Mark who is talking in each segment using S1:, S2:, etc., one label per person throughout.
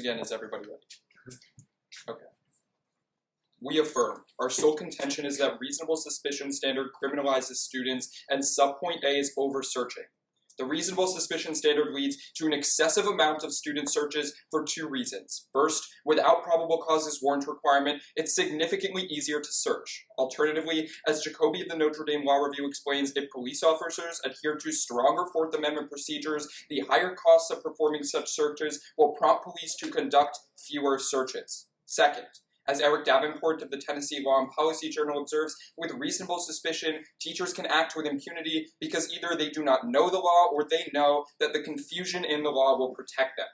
S1: again, is everybody ready? Okay. We affirm. Our sole contention is that reasonable suspicion standard criminalizes students, and subpoint A is over-searching. The reasonable suspicion standard leads to an excessive amount of student searches for two reasons. First, without probable causes warrant requirement, it's significantly easier to search. Alternatively, as Jacoby of the Notre Dame Law Review explains, if police officers adhere to stronger Fourth Amendment procedures, the higher costs of performing such searches will prompt police to conduct fewer searches. Second, as Eric Davenport of the Tennessee Law and Policy Journal observes, with reasonable suspicion, teachers can act with impunity because either they do not know the law or they know that the confusion in the law will protect them.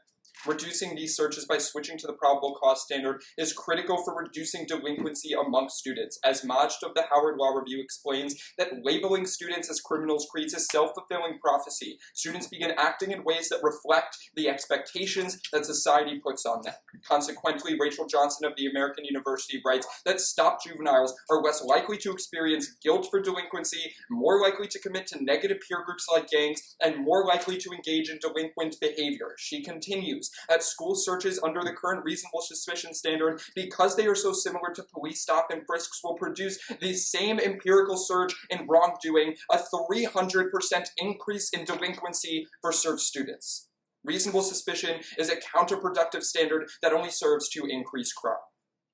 S1: Reducing these searches by switching to the probable cause standard is critical for reducing delinquency among students. As Majd of the Howard Law Review explains, that labeling students as criminals creates a self-fulfilling prophecy. Students begin acting in ways that reflect the expectations that society puts on them. Consequently, Rachel Johnson of the American University writes that stop juveniles are less likely to experience guilt for delinquency, more likely to commit to negative peer groups like gangs, and more likely to engage in delinquent behavior. She continues, at school searches under the current reasonable suspicion standard, because they are so similar to police stop and frisks, will produce the same empirical surge in wrongdoing, a 300% increase in delinquency for search students. Reasonable suspicion is a counterproductive standard that only serves to increase crime.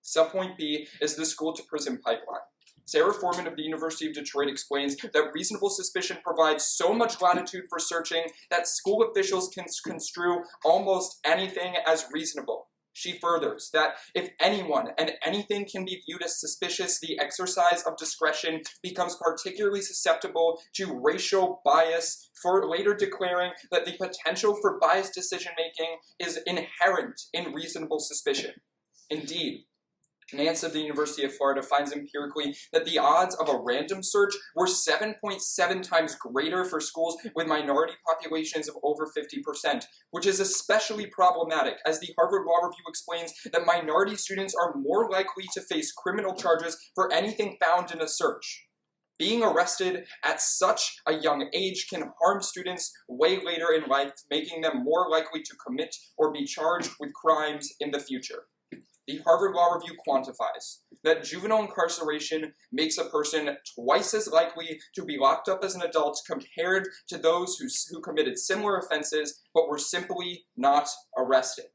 S1: Subpoint B is the school-to-prison pipeline. Sarah Foreman of the University of Detroit explains that reasonable suspicion provides so much latitude for searching that school officials can construe almost anything as reasonable. She furthers that if anyone and anything can be viewed as suspicious, the exercise of discretion becomes particularly susceptible to racial bias, for later declaring that the potential for biased decision-making is inherent in reasonable suspicion. Indeed, Nance of the University of Florida finds empirically that the odds of a random search were 7.7 times greater for schools with minority populations of over 50%, which is especially problematic, as the Harvard Law Review explains that minority students are more likely to face criminal charges for anything found in a search. Being arrested at such a young age can harm students way later in life, making them more likely to commit or be charged with crimes in the future. The Harvard Law Review quantifies that juvenile incarceration makes a person twice as likely to be locked up as an adult compared to those who committed similar offenses but were simply not arrested.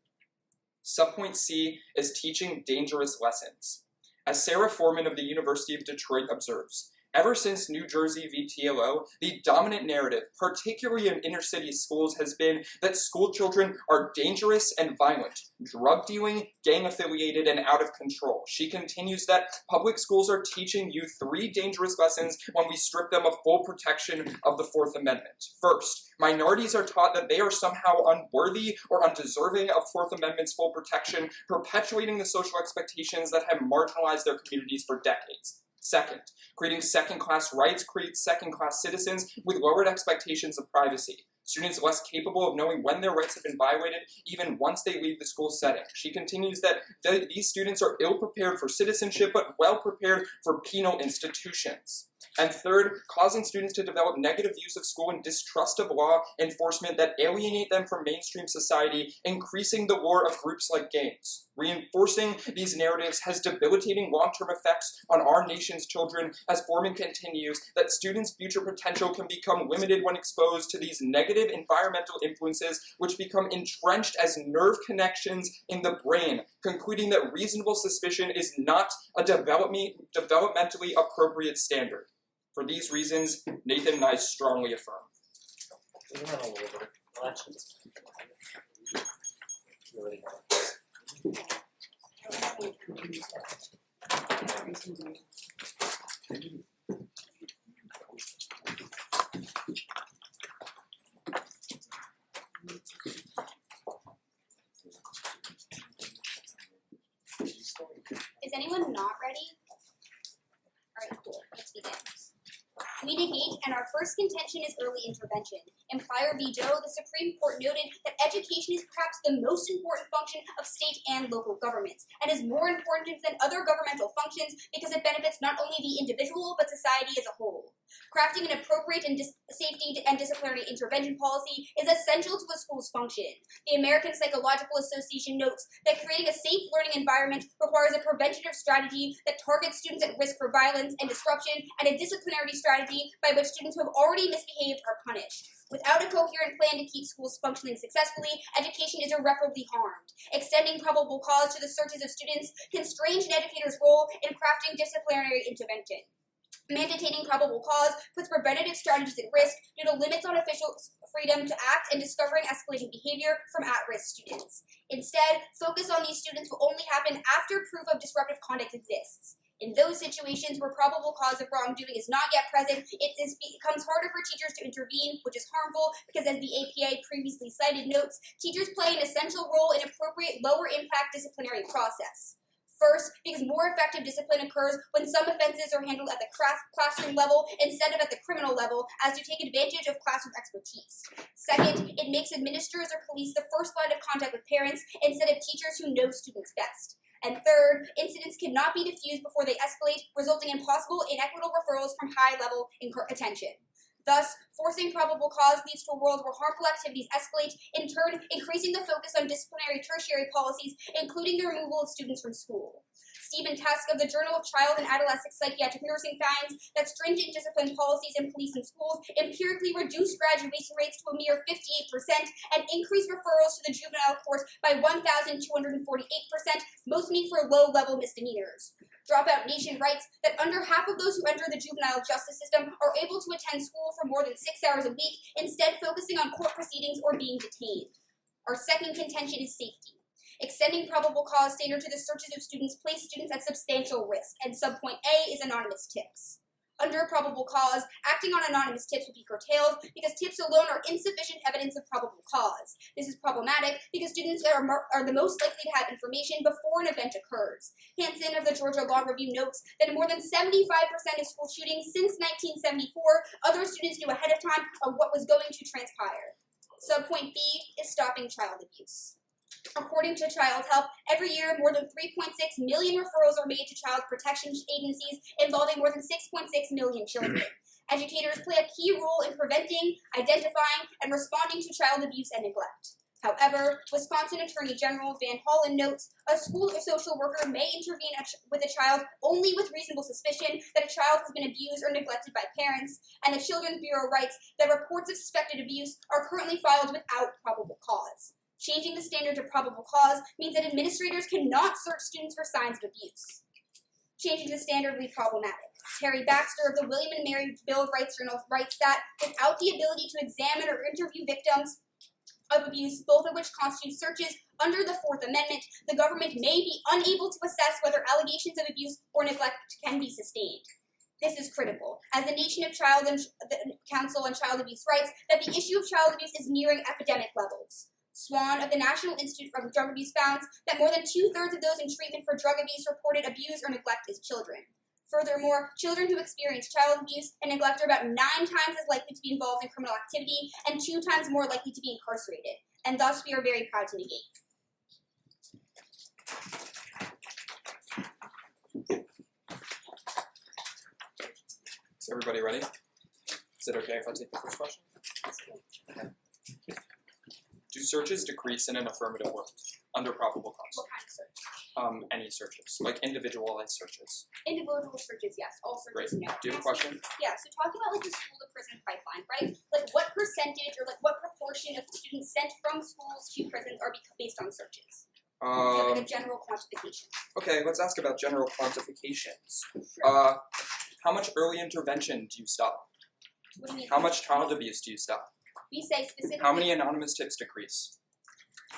S1: Subpoint C is teaching dangerous lessons. As Sarah Foreman of the University of Detroit observes, ever since New Jersey v. TLO, the dominant narrative, particularly in inner-city schools, has been that school children are dangerous and violent, drug-dealing, gang-affiliated, and out of control. She continues that public schools are teaching you three dangerous lessons when we strip them of full protection of the Fourth Amendment. First, minorities are taught that they are somehow unworthy or undeserving of Fourth Amendment's full protection, perpetuating the social expectations that have marginalized their communities for decades. Second, creating second-class rights creates second-class citizens with lowered expectations of privacy. Students less capable of knowing when their rights have been violated even once they leave the school setting. She continues that these students are ill-prepared for citizenship but well-prepared for penal institutions. And third, causing students to develop negative views of school and distrust of law enforcement that alienate them from mainstream society, increasing the lure of groups like gangs. Reinforcing these narratives has debilitating long-term effects on our nation's children, as Foreman continues that students' future potential can become limited when exposed to these negative environmental influences, which become entrenched as nerve connections in the brain, concluding that reasonable suspicion is not a developmentally appropriate standard. For these reasons, Nathan and I strongly affirm.
S2: Is anyone not ready? All right, cool. Let's begin. We negate, and our first contention is early intervention. In Pryor v. Joe, the Supreme Court noted that education is perhaps the most important function of state and local governments, and is more important than other governmental functions because it benefits not only the individual, but society as a whole. Crafting an appropriate and safety and disciplinary intervention policy is essential to a school's function. The American Psychological Association notes that creating a safe learning environment requires a preventative strategy that targets students at risk for violence and disruption, and a disciplinary strategy by which students who have already misbehaved are punished. Without a coherent plan to keep schools functioning successfully, education is irreparably harmed. Extending probable cause to the searches of students constrains an educator's role in crafting disciplinary intervention. Mandating probable cause puts preventative strategies at risk due to limits on officials' freedom to act and discovering escalating behavior from at-risk students. Instead, focus on these students will only happen after proof of disruptive conduct exists. In those situations where probable cause of wrongdoing is not yet present, it becomes harder for teachers to intervene, which is harmful because, as the APA previously cited notes, teachers play an essential role in appropriate lower-impact disciplinary process. First, because more effective discipline occurs when some offenses are handled at the classroom level instead of at the criminal level, as to take advantage of classroom expertise. Second, it makes administrators or police the first line of contact with parents instead of teachers who know students best. And third, incidents cannot be diffused before they escalate, resulting in possible inequitable referrals from high-level attention. Thus, forcing probable cause leads to a world where harmful activities escalate, in turn increasing the focus on disciplinary tertiary policies, including the removal of students from school. Stephen Tusk of the Journal of Child and Adolescent Psychiatric Nursing finds that stringent discipline policies in police and schools empirically reduce graduation rates to a mere 58% and increase referrals to the juvenile court by 1,248%, mostly for low-level misdemeanors. Dropout Nation writes that under half of those who enter the juvenile justice system are able to attend school for more than 6 hours a week, instead focusing on court proceedings or being detained. Our second contention is safety. Extending probable cause standard to the searches of students place students at substantial risk, and subpoint A is anonymous tips. Under probable cause, acting on anonymous tips will be curtailed because tips alone are insufficient evidence of probable cause. This is problematic because students are the most likely to have information before an event occurs. Hansen of the Georgia Law Review notes that in more than 75% of school shootings since 1974, other students knew ahead of time of what was going to transpire. Subpoint B is stopping child abuse. According to Child Help, every year more than 3.6 million referrals are made to child protection agencies involving more than 6.6 million children. Educators play a key role in preventing, identifying, and responding to child abuse and neglect. However, Wisconsin Attorney General Van Hollen notes a school or social worker may intervene with a child only with reasonable suspicion that a child has been abused or neglected by parents, and the Children's Bureau writes that reports of suspected abuse are currently filed without probable cause. Changing the standard to probable cause means that administrators cannot search students for signs of abuse. Changing the standard will be problematic. Terry Baxter of the William and Mary Bill of Rights Journal writes that without the ability to examine or interview victims of abuse, both of which constitute searches under the Fourth Amendment, the government may be unable to assess whether allegations of abuse or neglect can be sustained. This is critical, as the Nation of Child and Council on Child Abuse writes that the issue of child abuse is nearing epidemic levels. Swan of the National Institute for Drug Abuse found that more than 2/3 of those in treatment for drug abuse reported abuse or neglect as children. Furthermore, children who experience child abuse and neglect are about 9 times as likely to be involved in criminal activity and 2 times more likely to be incarcerated, and thus we are very proud to negate.
S1: Is everybody ready? Is it okay if I take the first question? Okay. Do searches decrease in an affirmative world under probable cause?
S2: What kind of search?
S1: Any searches, like individualized searches.
S2: Individual searches, yes. All searches,
S1: Great.
S2: no.
S1: Do you have a question?
S2: Yeah, so talking about like the school to prison pipeline, right? Like what percentage or like what proportion of students sent from schools to prisons are based on searches? Like a general quantification.
S1: Okay, let's ask about general quantifications.
S2: Sure.
S1: How much early intervention do you stop?
S2: What do you mean?
S1: How much child abuse do you stop?
S2: We say specifically.
S1: How many anonymous tips decrease?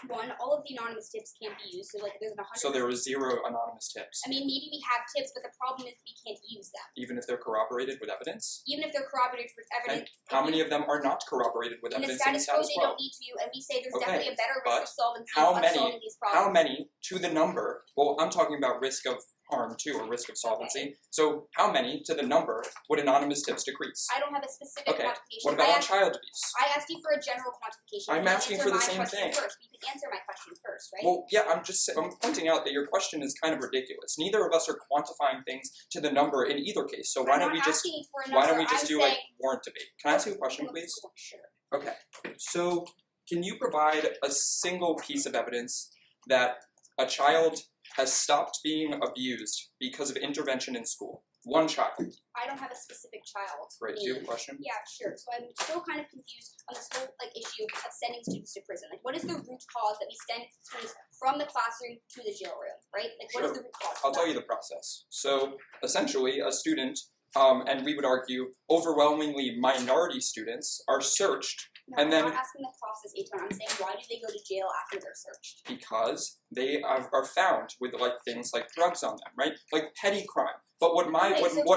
S2: One, all of the anonymous tips can't be used. So like there's 100.
S1: So there was 0 anonymous tips.
S2: I mean, maybe we have tips, but the problem is we can't use them.
S1: Even if they're corroborated with evidence?
S2: Even if they're corroborated with evidence.
S1: And how many of them are not corroborated with
S2: in the
S1: evidence in the
S2: status quo,
S1: status
S2: they
S1: quo?
S2: don't need to, and we say there's
S1: Okay,
S2: definitely a better
S1: but
S2: risk of solving
S1: how
S2: these problems.
S1: many, to the number, well, I'm talking about risk of harm too, or risk of solvency. So how many to the number would anonymous tips decrease?
S2: I don't have a specific
S1: Okay.
S2: quantification.
S1: What about on child abuse?
S2: I asked you for a general quantification.
S1: I'm
S2: You can
S1: asking
S2: answer
S1: for the
S2: my
S1: same
S2: question
S1: thing.
S2: First. You can answer my question first, right?
S1: Well, yeah, I'm pointing out that your question is kind of ridiculous. Neither of us are quantifying things to the number in either case. So why don't we just do like warrant debate? Can I ask you a question, please?
S2: Sure.
S1: Okay. So can you provide a single piece of evidence that a child has stopped being abused because of intervention in school? One child.
S2: I don't have a specific child.
S1: Right. Do you have a question?
S2: Yeah, sure. So I'm still kind of confused on this whole issue of sending students to prison. What is the root cause that we send students from the classroom to the jail room, right? What is the root cause?
S1: I'll tell you the process. So essentially, a student, and we would argue overwhelmingly minority students, are searched.
S2: No,
S1: and then,
S2: I'm not asking the process, Eitan. I'm saying, why do they go to jail after they're searched?
S1: Because they are found with things like drugs on them, right? Like petty crime. But what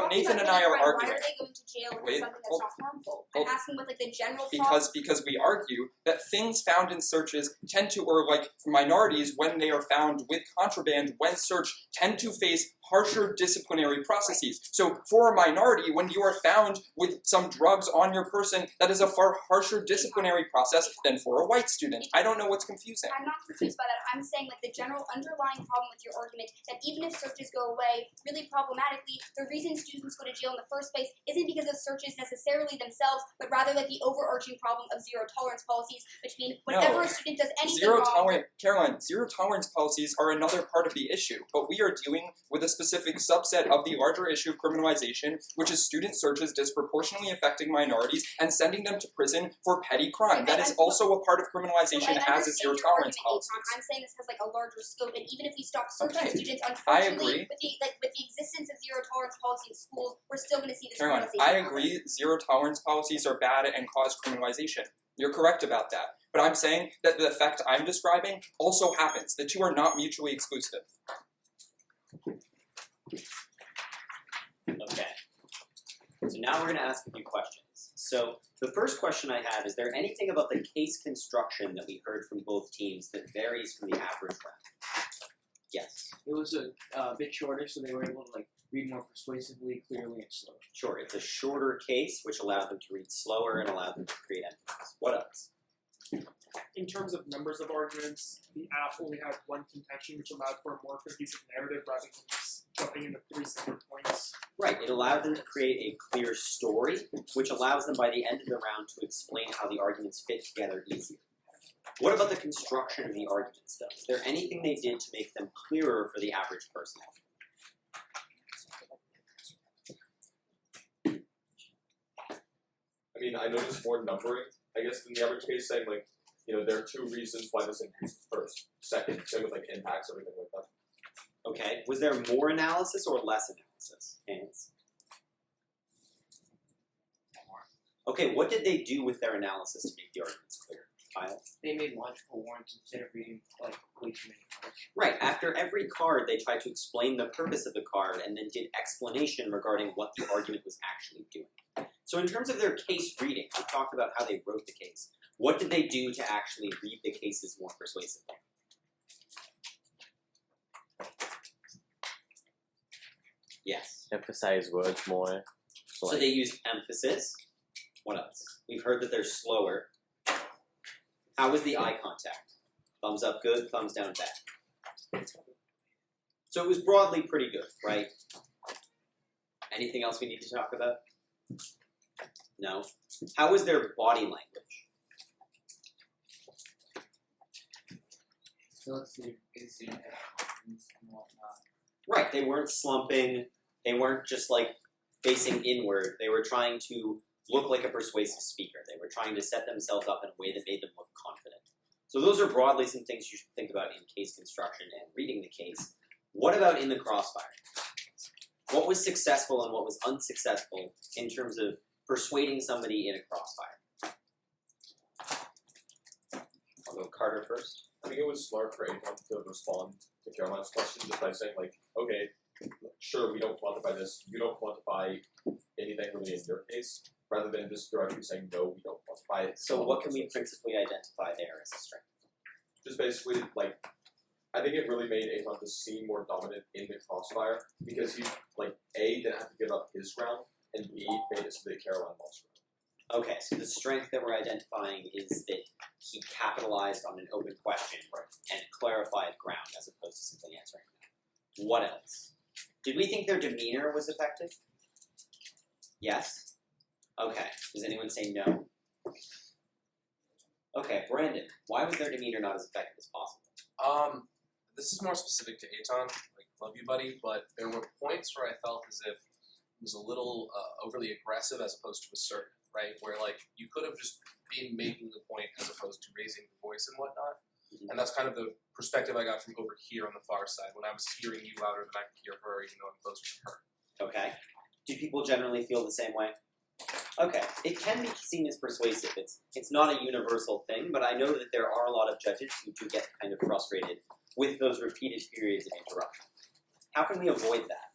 S1: Nathan and I are arguing.
S2: Why are they going to jail with something that's not harmful? I'm asking what the general
S1: because we argue that things found in searches tend to, or minorities when they are found with contraband when searched, tend to face harsher disciplinary processes. So for a minority, when you are found with some drugs on your person, that is a far harsher disciplinary process than for a white student. I don't know what's confusing.
S2: I'm not confused by that. I'm saying the general underlying problem with your argument that even if searches go away, really problematically, the reason students go to jail in the first place isn't because of searches necessarily themselves, but rather the overarching problem of zero tolerance policies, which mean whenever a student does anything wrong.
S1: Caroline, zero tolerance policies are another part of the issue, but we are dealing with a specific subset of the larger issue of criminalization, which is student searches disproportionately affecting minorities and sending them to prison for petty crime. That is also a part of criminalization as is zero tolerance policies.
S2: I'm saying this has a larger scope, and even if we stop searching students, unfortunately, with the existence of zero tolerance policy in schools, we're still going to see this criminalization.
S1: I agree, zero tolerance policies are bad and cause criminalization. You're correct about that. But I'm saying that the effect I'm describing also happens. The two are not mutually exclusive.
S3: Okay. So now we're going to ask a few questions. So the first question I have, is there anything about the case construction that we heard from both teams that varies from the average round? Yes.
S4: It was a bit shorter, so they were able to read more persuasively, clearly, and slowly.
S3: Sure, it's a shorter case, which allowed them to read slower and allowed them to create emphasis. What else?
S5: In terms of numbers of arguments, the app only had one contention, which allowed for a more cohesive narrative rather than just jumping into 3 separate points.
S3: Right, it allowed them to create a clear story, which allows them by the end of the round to explain how the arguments fit together easier. What about the construction of the arguments, though? Is there anything they did to make them clearer for the average person?
S6: I mean, I noticed more numbering, I guess, than the average case, saying, there are 2 reasons why this increases first. Second, same with, impacts, everything like that.
S3: Okay, was there more analysis or less analysis? Hands. Okay, what did they do with their analysis to make the arguments clear? Kyle?
S4: They made logical warrants instead of reading way too many cards.
S3: Right, after every card, they tried to explain the purpose of the card and then did explanation regarding what the argument was actually doing. So in terms of their case reading, we talked about how they wrote the case. What did they do to actually read the cases more persuasively? Yes.
S7: Emphasize words more.
S3: So they used emphasis. What else? We've heard that they're slower. How was the eye contact? Thumbs up good, thumbs down bad. So it was broadly pretty good, right? Anything else we need to talk about? No? How was their body language?
S4: So let's see if they had confidence and whatnot.
S3: Right, they weren't slumping. They weren't just facing inward. They were trying to look like a persuasive speaker. They were trying to set themselves up in a way that made them look confident. So those are broadly some things you should think about in case construction and reading the case. What about in the Crossfire? What was successful and what was unsuccessful in terms of persuading somebody in a Crossfire? I'll go Carter first.
S6: I think it was smart for Eitan to respond to Caroline's question just by saying, okay, sure, we don't quantify this. You don't quantify anything really in your case, rather than just directly saying, no, we don't quantify it.
S3: So what can we principally identify there as a strength?
S6: Just basically, I think it really made Eitan just seem more dominant in the Crossfire because he, like, A, didn't have to give up his ground, and B, made it so that Caroline lost ground.
S3: Okay, so the strength that we're identifying is that he capitalized on an open question and clarified ground as opposed to simply answering that. What else? Did we think their demeanor was effective? Yes? Okay, does anyone say no? Okay, Brandon, why was their demeanor not as effective as possible?
S7: This is more specific to Eitan, like, love you, buddy, but there were points where I felt as if it was a little overly aggressive as opposed to assertive, right? Where, like, you could have just been making the point as opposed to raising the voice and whatnot. And that's kind of the perspective I got from over here on the far side, when I was hearing you louder than I could hear her, even though I'm closer to her.
S3: Okay. Do people generally feel the same way? Okay, it can be seen as persuasive. It's not a universal thing, but I know that there are a lot of judges who do get kind of frustrated with those repeated periods of interruption. How can we avoid that?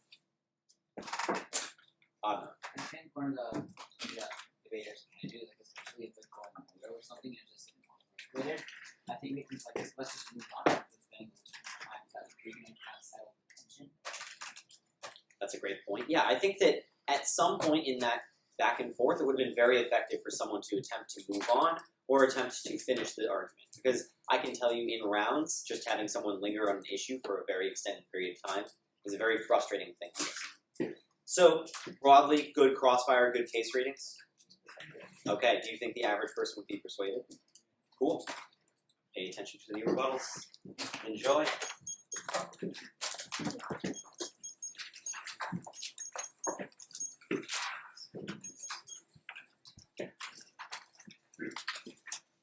S8: I think one of the debaters can do, like, especially if they're going over or something and just frustrated, I think they can, like, let's just move on with this thing. You're going to kind of settle the tension.
S3: That's a great point. Yeah, I think that at some point in that back and forth, it would have been very effective for someone to attempt to move on or attempt to finish the argument. Because I can tell you in rounds, just having someone linger on an issue for a very extended period of time is a very frustrating thing to listen. So, broadly, good Crossfire, good case readings? Okay, do you think the average person would be persuaded? Cool. Pay attention to the rebuttals. Enjoy.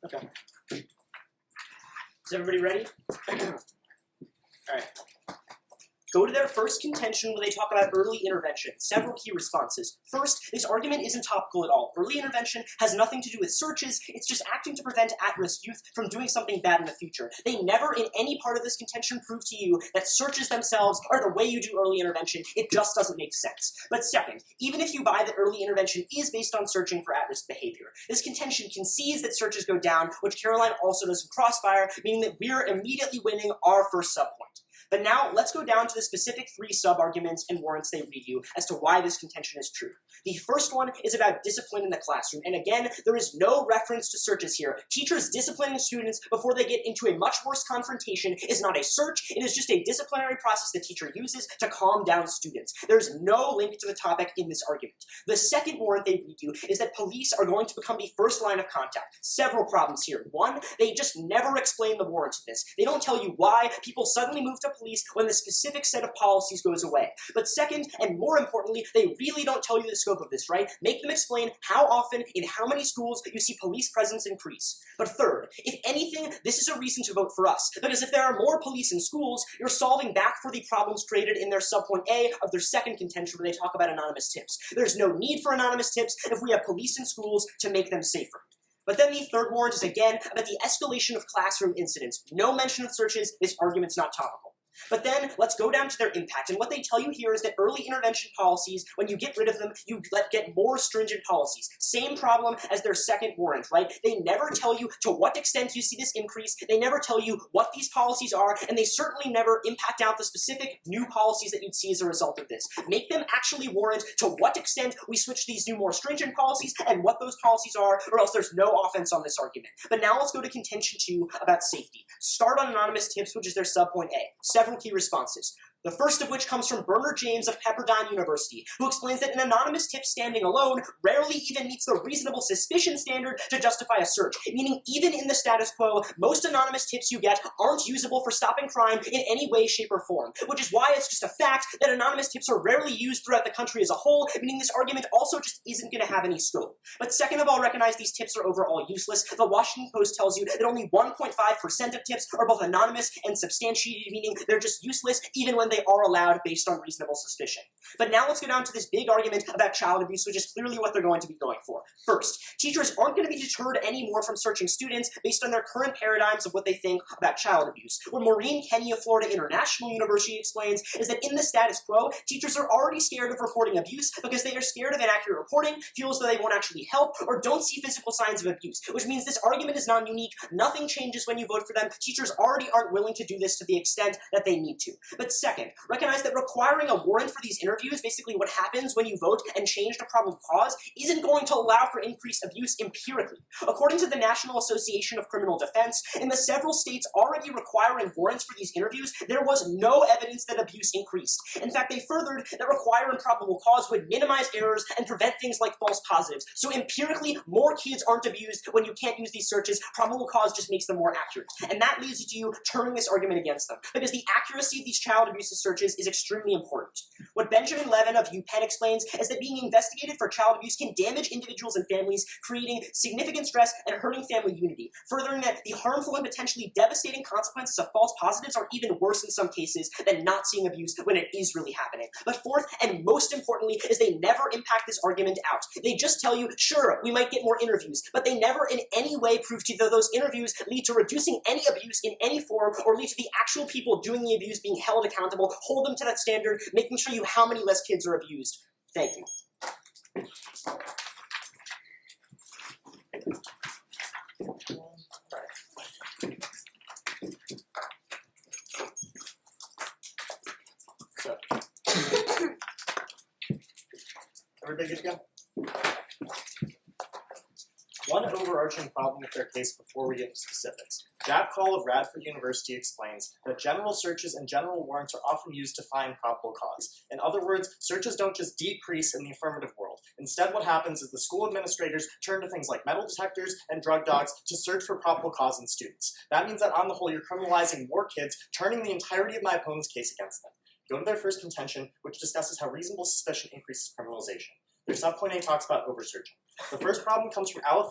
S3: Okay.
S9: Is everybody ready? Alright. Go to their first contention where they talk about early intervention. Several key responses. First, this argument isn't topical at all. Early intervention has nothing to do with searches, it's just acting to prevent at-risk youth from doing something bad in the future. They never in any part of this contention prove to you that searches themselves are the way you do early intervention. It just doesn't make sense. But second, even if you buy that early intervention is based on searching for at-risk behavior, this contention concedes that searches go down, which Caroline also does in Crossfire, meaning that we're immediately winning our first subpoint. But now, let's go down to the specific 3 sub-arguments and warrants they read you as to why this contention is true. The first one is about discipline in the classroom, and again, there is no reference to searches here. Teachers disciplining students before they get into a much worse confrontation is not a search, it is just a disciplinary process the teacher uses to calm down students. There's no link to the topic in this argument. The second warrant they read you is that police are going to become the first line of contact. Several problems here. One, they just never explain the warrant to this. They don't tell you why people suddenly move to police when the specific set of policies goes away. But second, and more importantly, they really don't tell you the scope of this, right? Make them explain how often, in how many schools, you see police presence increase. But third, if anything, this is a reason to vote for us, because if there are more police in schools, you're solving back for the problems created in their subpoint A of their second contention where they talk about anonymous tips. There's no need for anonymous tips if we have police in schools to make them safer. But then the third warrant is again about the escalation of classroom incidents. No mention of searches, this argument's not topical. But then, let's go down to their impact, and what they tell you here is that early intervention policies, when you get rid of them, you get more stringent policies. Same problem as their second warrant, right? They never tell you to what extent you see this increase, they never tell you what these policies are, and they certainly never impact out the specific new policies that you'd see as a result of this. Make them actually warrant to what extent we switch these new more stringent policies and what those policies are, or else there's no offense on this argument. But now let's go to contention 2 about safety. Start on anonymous tips, which is their subpoint A. Several key responses. The first of which comes from Bernard James of Pepperdine University, who explains that an anonymous tip standing alone rarely even meets the reasonable suspicion standard to justify a search, meaning even in the status quo, most anonymous tips you get aren't usable for stopping crime in any way, shape, or form, which is why it's just a fact that anonymous tips are rarely used throughout the country as a whole, meaning this argument also just isn't going to have any scope. But second of all, recognize these tips are overall useless. The Washington Post tells you that only 1.5% of tips are both anonymous and substantiated, meaning they're just useless even when when they are allowed based on reasonable suspicion. But now let's go down to this big argument about child abuse, which is clearly what they're going to be going for. First, teachers aren't going to be deterred anymore from searching students based on their current paradigms of what they think about child abuse. What Maureen Kenny of Florida International University explains is that in the status quo, teachers are already scared of reporting abuse because they are scared of inaccurate reporting, feel as though they won't actually help, or don't see physical signs of abuse, which means this argument is non-unique. Nothing changes when you vote for them. Teachers already aren't willing to do this to the extent that they need to. But second, recognize that requiring a warrant for these interviews, basically what happens when you vote and change the probable cause, isn't going to allow for increased abuse empirically. According to the National Association of Criminal Defense, in the several states already requiring warrants for these interviews, there was no evidence that abuse increased. In fact, they furthered that requiring probable cause would minimize errors and prevent things like false positives. So empirically, more kids aren't abused when you can't use these searches. Probable cause just makes them more accurate. And that leads to you turning this argument against them, because the accuracy of these child abuse searches is extremely important. What Benjamin Levin of UPenn explains is that being investigated for child abuse can damage individuals and families, creating significant stress and hurting family unity. Furthering that, the harmful and potentially devastating consequences of false positives are even worse in some cases than not seeing abuse when it is really happening. But fourth, and most importantly, is they never impact this argument out. They just tell you, sure, we might get more interviews, but they never in any way prove to you that those interviews lead to reducing any abuse in any form or lead to the actual people doing the abuse being held accountable, hold them to that standard, making sure you how many less kids are abused. Thank you.
S10: So, everybody good to go? One overarching problem with their case before we get into specifics. Jack Call of Radford University explains that general searches and general warrants are often used to find probable cause. In other words, searches don't just decrease in the affirmative world. Instead, what happens is the school administrators turn to things like metal detectors and drug dogs to search for probable cause in students. That means that on the whole, you're criminalizing more kids, turning the entirety of my opponent's case against them. Go to their first contention, which discusses how reasonable suspicion increases criminalization. Their subpoint A talks about oversearching. The first problem comes from Alekh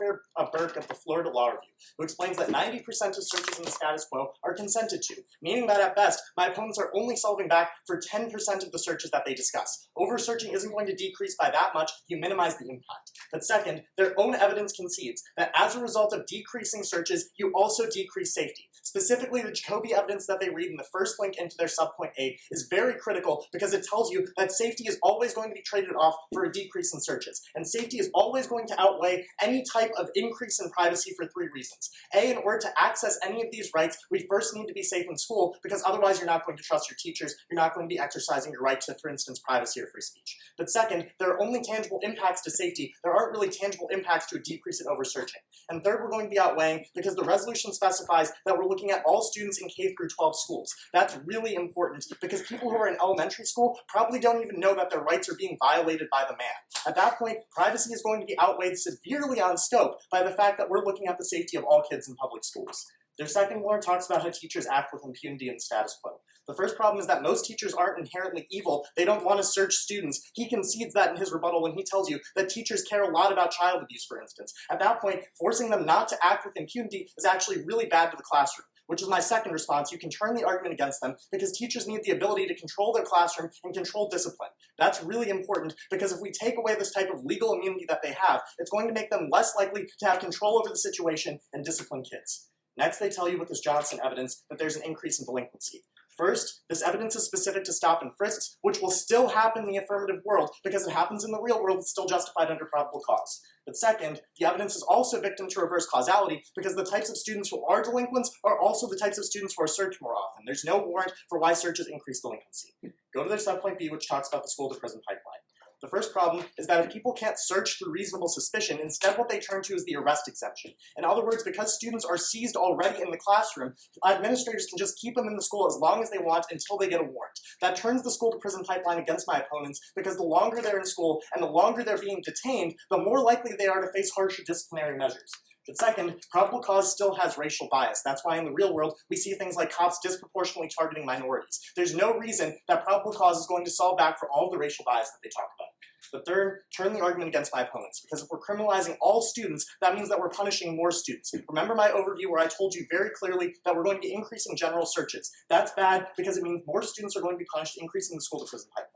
S10: Burke of the Florida Law Review, who explains that 90% of searches in the status quo are consented to, meaning that at best, my opponents are only solving back for 10% of the searches that they discuss. Oversearching isn't going to decrease by that much, you minimize the impact. But second, their own evidence concedes that as a result of decreasing searches, you also decrease safety. Specifically, the Jacobi evidence that they read in the first link into their subpoint A is very critical because it tells you that safety is always going to be traded off for a decrease in searches. And safety is always going to outweigh any type of increase in privacy for three reasons. A, in order to access any of these rights, we first need to be safe in school because otherwise you're not going to trust your teachers, you're not going to be exercising your right to, for instance, privacy or free speech. But second, there are only tangible impacts to safety. There aren't really tangible impacts to a decrease in oversearching. And third, we're going to be outweighing because the resolution specifies that we're looking at all students in K through 12 schools. That's really important because people who are in elementary school probably don't even know that their rights are being violated by the man. At that point, privacy is going to be outweighed severely on scope by the fact that we're looking at the safety of all kids in public schools. Their second warrant talks about how teachers act with impunity in status quo. The first problem is that most teachers aren't inherently evil. They don't want to search students. He concedes that in his rebuttal when he tells you that teachers care a lot about child abuse, for instance. At that point, forcing them not to act with impunity is actually really bad to the classroom, which is my second response. You can turn the argument against them because teachers need the ability to control their classroom and control discipline. That's really important because if we take away this type of legal immunity that they have, it's going to make them less likely to have control over the situation and discipline kids. Next, they tell you with this Johnson evidence that there's an increase in delinquency. First, this evidence is specific to stop and frisks, which will still happen in the affirmative world because it happens in the real world, it's still justified under probable cause. But second, the evidence is also victim to reverse causality because the types of students who are delinquents are also the types of students who are searched more often. There's no warrant for why searches increase delinquency. Go to their subpoint B, which talks about the school-to-prison pipeline. The first problem is that if people can't search through reasonable suspicion, instead what they turn to is the arrest exemption. In other words, because students are seized already in the classroom, administrators can just keep them in the school as long as they want until they get a warrant. That turns the school-to-prison pipeline against my opponents because the longer they're in school and the longer they're being detained, the more likely they are to face harsher disciplinary measures. But second, probable cause still has racial bias. That's why in the real world, we see things like cops disproportionately targeting minorities. There's no reason that probable cause is going to solve back for all of the racial bias that they talk about. But third, turn the argument against my opponents, because if we're criminalizing all students, that means that we're punishing more students. Remember my overview where I told you very clearly that we're going to be increasing general searches. That's bad because it means more students are going to be punished, increasing the school-to-prison pipeline.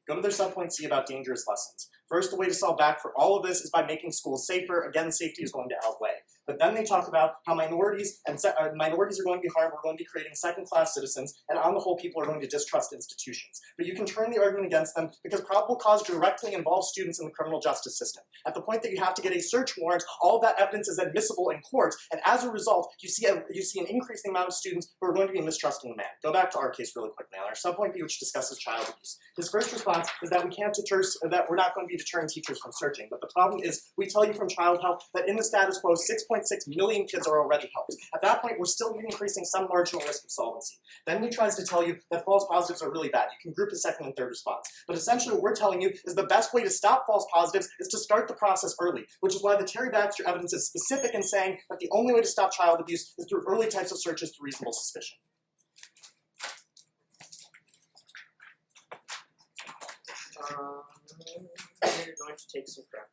S10: Go to their subpoint C about dangerous lessons. First, the way to solve back for all of this is by making schools safer. Again, safety is going to outweigh. But then they talk about how minorities are going to be harmed, we're going to be creating second-class citizens, and on the whole, people are going to distrust institutions. But you can turn the argument against them because probable cause directly involves students in the criminal justice system. At the point that you have to get a search warrant, all of that evidence is admissible in court, and as a result, you see an increasing amount of students who are going to be mistrusting the man. Go back to our case really quickly on our subpoint B, which discusses child abuse. His first response is that that we're not going to be deterring teachers from searching, but the problem is we tell you from child help that in the status quo, 6.6 million kids are already helped. At that point, we're still increasing some marginal risk of solvency. Then he tries to tell you that false positives are really bad. You can group a second and third response. But essentially what we're telling you is the best way to stop false positives is to start the process early, which is why the Terry Baxter evidence is specific in saying that the only way to stop child abuse is through early types of searches through reasonable suspicion.
S9: We're going to take some crap.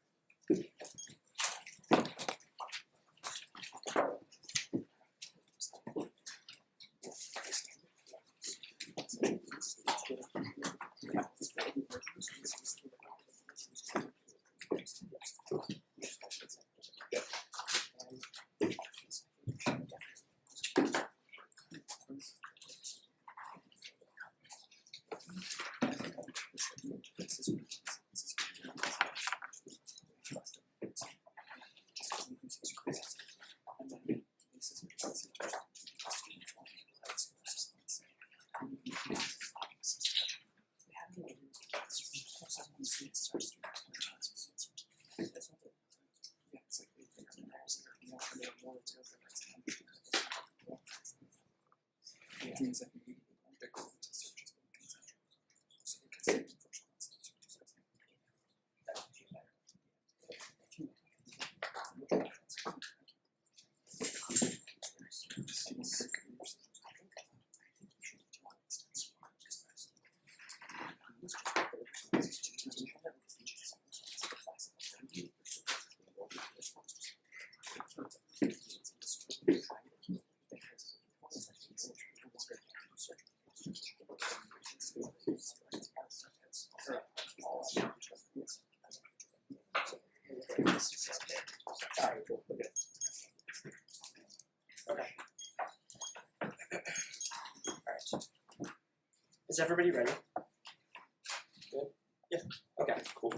S9: Is everybody ready? Good? Yeah. Okay, cool.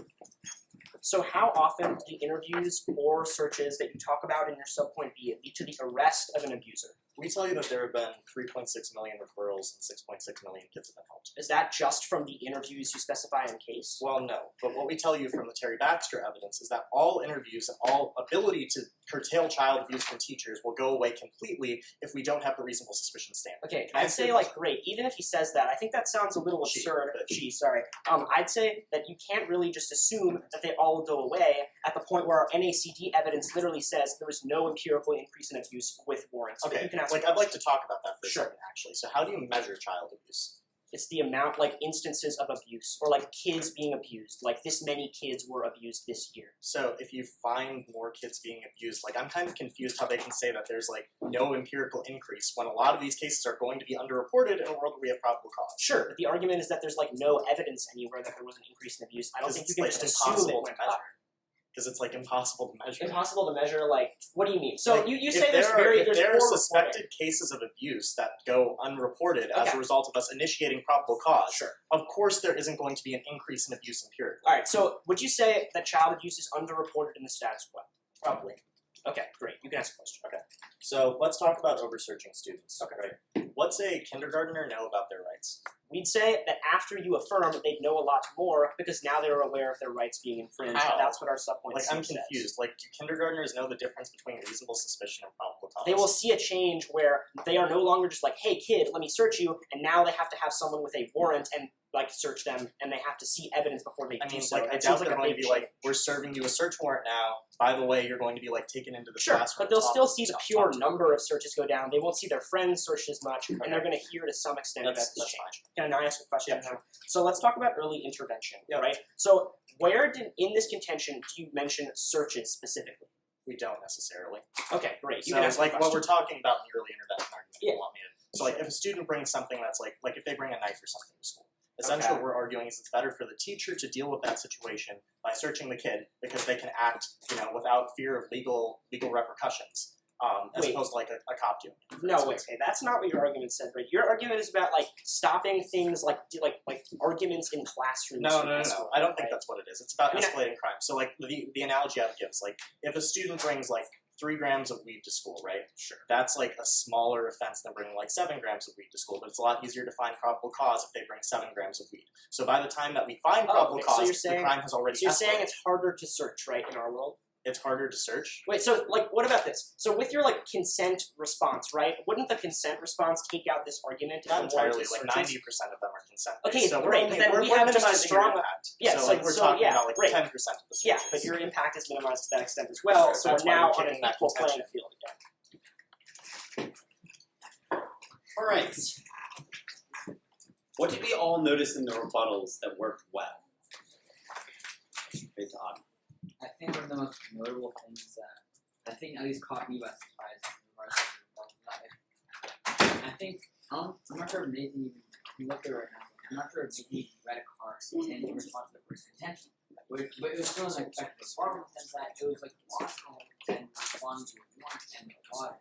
S9: So how often do interviews or searches that you talk about in your subpoint B lead to the arrest of an abuser?
S10: We tell you that there have been 3.6 million referrals and 6.6 million kids have been helped.
S9: Is that just from the interviews you specify in case?
S10: Well, no. But what we tell you from the Terry Baxter evidence is that all interviews and all ability to curtail child abuse from teachers will go away completely if we don't have the reasonable suspicion standard.
S9: Okay, I'd say, like, great. Even if he says that, I think that sounds a little absurd. I'd say that you can't really just assume that they all will go away at the point where our NACD evidence literally says there was no empirical increase in abuse with warrants.
S10: Okay,
S9: You can ask
S10: I'd like to talk about that for a
S9: Sure.
S10: second, actually. So how do you measure child abuse?
S9: It's the amount, like, instances of abuse, or, like, kids being abused. Like, this many kids were abused this year.
S10: So if you find more kids being abused, like, I'm kind of confused how they can say that there's, like, no empirical increase when a lot of these cases are going to be underreported in a world where we have probable cause.
S9: Sure, but the argument is that there's, like, no evidence anywhere that there was an increase in abuse. I don't think you can just assume it went up.
S10: Because it's, like, impossible to measure.
S9: Impossible to measure, like, what do you mean? So
S10: Like,
S9: you
S10: if
S9: say there's
S10: there are
S9: poor
S10: suspected
S9: reporting.
S10: cases of abuse that go unreported as
S9: Okay.
S10: a result of us initiating probable cause,
S9: Sure.
S10: of course there isn't going to be an increase in abuse empirically.
S9: Alright, so would you say that child abuse is underreported in the status quo?
S10: Probably.
S9: Okay, great. You can ask a question.
S10: Okay. So let's talk about over-searching students.
S9: Okay.
S10: Right? What's a kindergartner know about their rights?
S9: We'd say that after you affirm, they'd know a lot more because now they're aware of their rights being infringed.
S10: How?
S9: That's what our subpoint
S10: Like, I'm
S9: says.
S10: confused. Like, do kindergartners know the difference between reasonable suspicion and probable cause?
S9: They will see a change where they are no longer just like, hey kid, let me search you, and now they have to have someone with a warrant and like search them, and they have to see evidence before they
S10: I
S9: do
S10: mean,
S9: so.
S10: like, I
S9: It
S10: doubt
S9: seems like
S10: they're
S9: a
S10: going to
S9: big
S10: be like, we're serving you a search warrant now, by the way, you're going to be like taken into the
S9: Sure,
S10: classroom.
S9: but they'll
S10: talk-
S9: still see the
S10: talk
S9: pure
S10: to
S9: number of searches go down. They won't see their friends search as much, and they're going to hear to some extent about
S10: That's
S9: this
S10: fine.
S9: change. Can I ask a question
S10: Yeah,
S9: now? So let's talk about early intervention,
S10: Yeah.
S9: right? So where in this contention do you mention searches specifically?
S10: We don't necessarily.
S9: Okay, great. You
S10: So
S9: can
S10: it's
S9: ask
S10: like
S9: the
S10: what we're
S9: question.
S10: talking about in the early intervention argument.
S9: Yeah.
S10: You want me to. So like if a student brings something that's like if they bring a knife or something to school, essentially
S9: Okay.
S10: what we're arguing is it's better for the teacher to deal with that situation by searching the kid because they can act, without fear of legal repercussions, as
S9: Wait.
S10: opposed to like a cop doing. it, for
S9: No, wait,
S10: instance.
S9: okay, that's not what your argument said, right? Your argument is about like stopping things like arguments in classrooms.
S10: No,
S9: in
S10: no, no,
S9: high
S10: no.
S9: school,
S10: I don't think
S9: right?
S10: that's what it is. It's about
S9: I mean,
S10: escalating crime. So like the analogy I would give is like if a student brings like 3 grams of weed to school, right? Sure. That's like a smaller offense than bringing like 7 grams of weed to school, but it's a lot easier to find probable cause if they bring 7 grams of weed. So by the time that we find probable
S9: okay, so
S10: cause,
S9: you're saying-
S10: the crime has already
S9: So you're saying
S10: escalated.
S9: it's harder to search, right, in our world?
S10: It's harder to search.
S9: Wait, so like, what about this? So with your like consent response, right? Wouldn't the consent response take out this argument? if
S10: Not
S9: the warrant
S10: entirely,
S9: is
S10: like
S9: searches?
S10: 90% of them are consent.
S9: Okay,
S10: so
S9: great, but then we have just a
S10: minimizing your
S9: strong-
S10: impact.
S9: Yeah,
S10: so like we're
S9: so,
S10: talking
S9: yeah,
S10: about like
S9: great.
S10: 10% of the searches.
S9: Yeah, but your impact is minimized to that extent as well,
S10: Sure,
S9: so
S10: that's
S9: we're
S10: why
S9: now
S10: we're
S9: on an
S10: kicking that
S9: equal
S10: contention.
S9: playing field again.
S3: Alright. What did we all notice in the rebuttals that worked well? Great on.
S8: I think one of the most notable things that I think at least caught me by surprise in regards to the rebuttal, I think I'm not sure if Nathan even you looked at it right now. I'm not sure if Nathan even read a card in response to the first contention. But it was still an effective form in the sense that it was like logical and respond to want and water.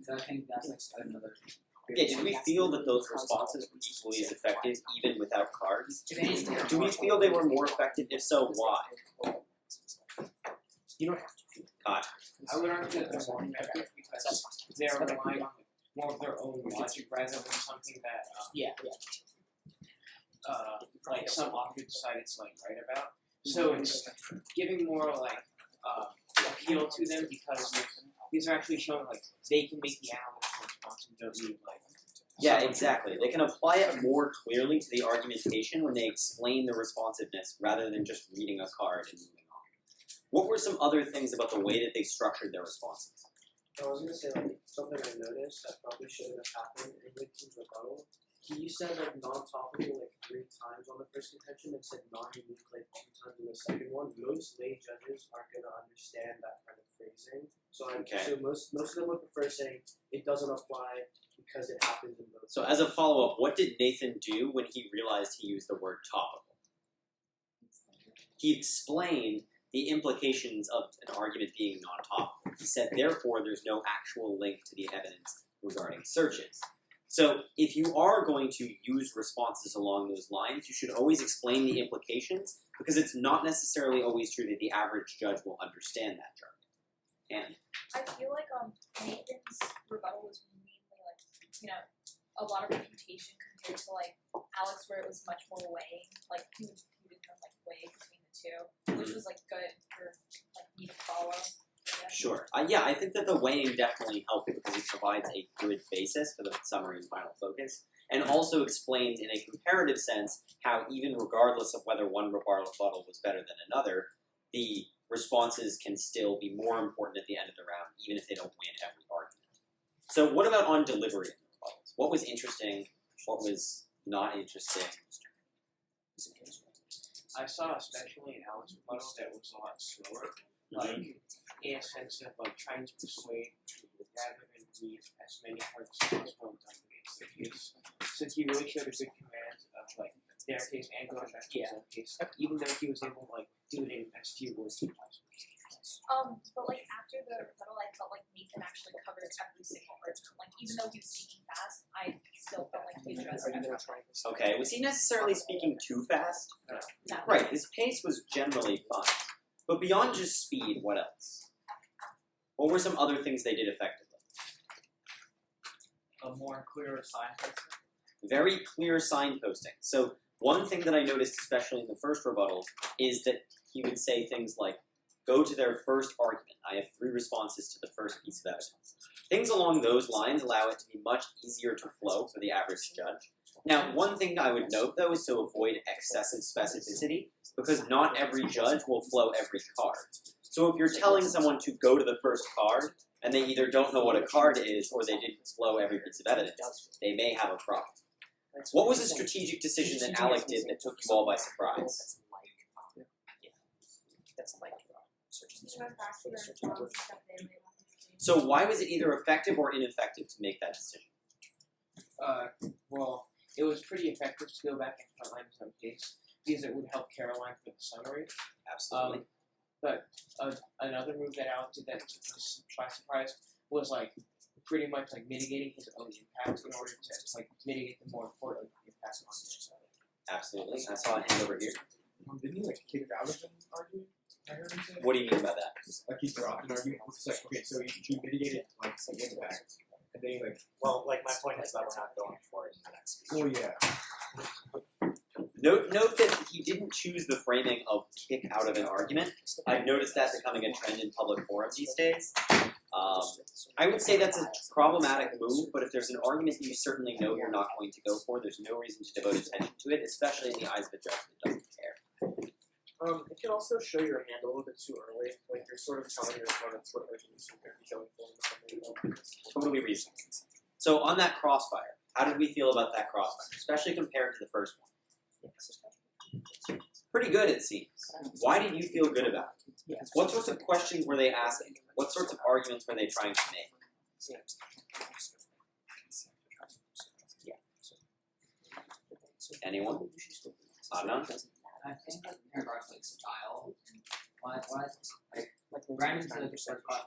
S8: So I think that's like another.
S3: Yeah, did we feel that those responses were equally as effective even without cards? Do we feel they were more effective? If so, why?
S9: You don't have to.
S4: I would argue that they're more effective because they're relying on more of their own logic rather than something that
S9: Yeah.
S4: like some author decided to like write about. So it's giving more like appeal to them because these are actually showing like they can make the analytical responsibility like.
S3: Yeah, exactly. They can apply it more clearly to the argumentation when they explain the responsiveness rather than just reading a card and moving on. What were some other things about the way that they structured their responses?
S11: I was gonna say like something I noticed that probably shouldn't have happened in Witkin's rebuttal. He said like non-topical like 3 times on the first contention and said non-unique like 2 times in the second one. Most lay judges aren't gonna understand that kind of phrasing. So so most of them would prefer saying it doesn't apply because it happens in both.
S3: So as a follow-up, what did Nathan do when he realized he used the word topical? He explained the implications of an argument being non-topical. He said, therefore, there's no actual link to the evidence regarding searches. So if you are going to use responses along those lines, you should always explain the implications because it's not necessarily always true that the average judge will understand that jargon. And
S12: I feel like Nathan's rebuttal was mainly like, a lot of refutation compared to like Alex, where it was much more weighing. Like he would like weigh between the two, which was like good for like me to follow. Yeah.
S3: sure. Yeah, I think that the weighing definitely helped because it provides a good basis for the summary and final focus, and also explains in a comparative sense how even regardless of whether one rebuttal was better than another, the responses can still be more important at the end of the round, even if they don't win every argument. So what about on delivery in the rebuttals? What was interesting? What was not interesting?
S4: I saw especially in Alex's rebuttal that was a lot slower. Like in a sense of like trying to persuade rather than read as many cards as possible against the case. Since he really showed a good command of like their case and going back to his own case, even though he was able to like do it in as few words as possible.
S12: But like after the rebuttal, I felt like Nathan actually covered every single argument. Like even though he was speaking fast, I still felt like he addressed every.
S3: Okay, was he necessarily speaking too fast?
S12: No.
S3: Right, his pace was generally fine. But beyond just speed, what else? What were some other things they did effectively?
S4: A more clear signpost.
S3: Very clear signposting. So one thing that I noticed, especially in the first rebuttal, is that he would say things like, go to their first argument. I have 3 responses to the first piece of evidence. Things along those lines allow it to be much easier to flow for the average judge. Now, one thing I would note, though, is to avoid excessive specificity, because not every judge will flow every card. So if you're telling someone to go to the first card, and they either don't know what a card is or they didn't flow every piece of evidence, they may have a problem. What was a strategic decision that Alekh did that took you all by surprise? So why was it either effective or ineffective to make that decision?
S4: Well, it was pretty effective to go back and frontline in some case because it would help Caroline for the summary.
S3: Absolutely.
S4: But another move that Alekh did that took us by surprise was like pretty much like mitigating his own impact in order to like mitigate the more important impact on the other side.
S3: Absolutely. I saw a hand over here.
S6: Didn't he like kick it out of an argument? I heard him say.
S3: What do you mean by that?
S6: Like he dropped an argument. It's like, okay, so he mitigated like some impact, and then he like,
S10: Well, like my point is that we're not going for it in the next speech.
S6: oh yeah.
S3: Note that he didn't choose the framing of kick out of an argument. I've noticed that becoming a trend in public forums these days. I would say that's a problematic move, but if there's an argument you certainly know you're not going to go for, there's no reason to devote attention to it, especially in the eyes of a judge that doesn't care.
S11: It can also show your hand a little bit too early. Like you're sort of telling your opponents what arguments you're going to be going for.
S3: Totally reasonable. So on that crossfire, how did we feel about that crossfire, especially compared to the first one? Pretty good, it seems. Why did you feel good about it? What sorts of questions were they asking? What sorts of arguments were they trying to make? Anyone? Adnan?
S8: I think like in regards to like style and why like Brandon said like the first part